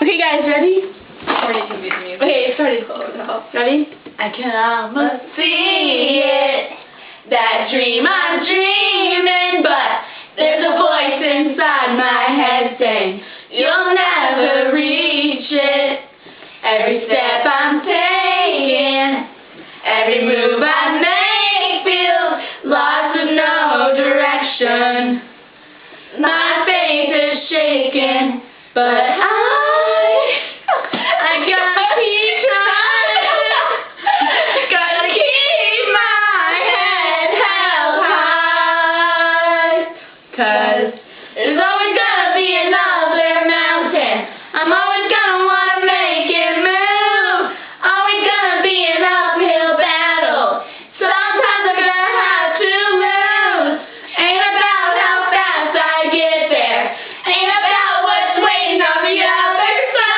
Okay, guys, ready? Okay, it started. Ready? I can almost see it, that dream I'm dreaming, but there's a voice inside my head saying, you'll never reach it. Every step I'm taking, every move I make feels lost with no direction. My faith is shaking, but I gotta keep trying. Gotta keep my head held high. 'Cause there's always gonna be another mountain. I'm always gonna wanna make it move. Always gonna be an uphill battle. Sometimes I'm gonna have to lose. Ain't about how fast I get there. Ain't about what's waiting on the other side.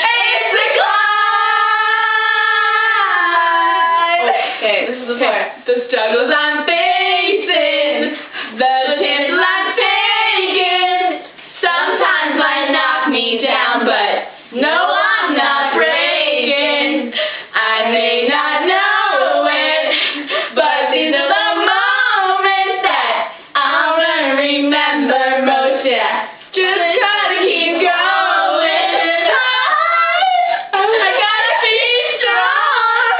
It's the climb. Okay, this is the part. The struggles I'm facing, the chances I'm taking, sometimes might knock me down, but no, I'm not breaking. I may not know it, but these are the moments that I'm gonna remember most. Yeah, just gotta keep going. I gotta be strong.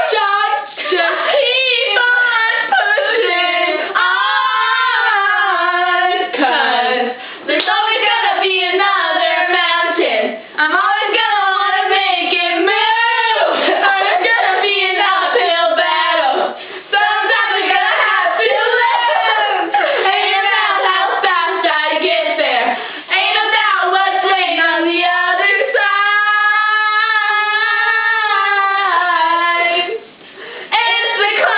Just keep on pushing on. 'Cause there's always gonna be another mountain. I'm always gonna wanna make it move. Always gonna be an uphill battle. Sometimes I'm gonna have to lose. Ain't about how fast I get there. Ain't about what's waiting on the other side. It's the climb.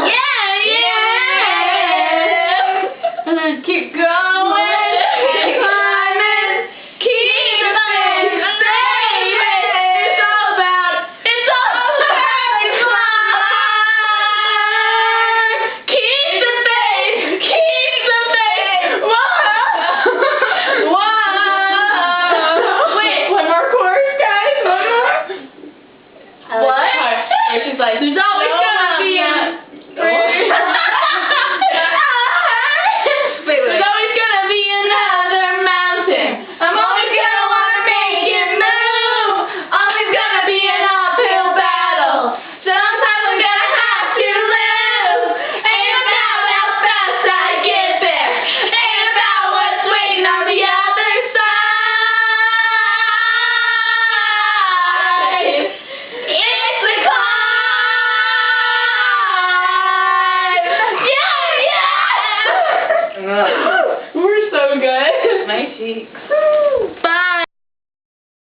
Yeah, yeah. Keep going, keep climbing, keep the faith, baby. It's all about the climb. Keep the faith, keep the faith. Whoa, whoa. Wait, one more chorus, guys. One more. What? She's like, There's always gonna be a... There's always gonna be another mountain. I'm always gonna wanna make it move. Always gonna be an uphill battle. Sometimes I'm gonna have to lose. Ain't about how fast I get there. Ain't about what's waiting on the other side. It's the climb. Yeah, yeah. We're so good. My cheeks.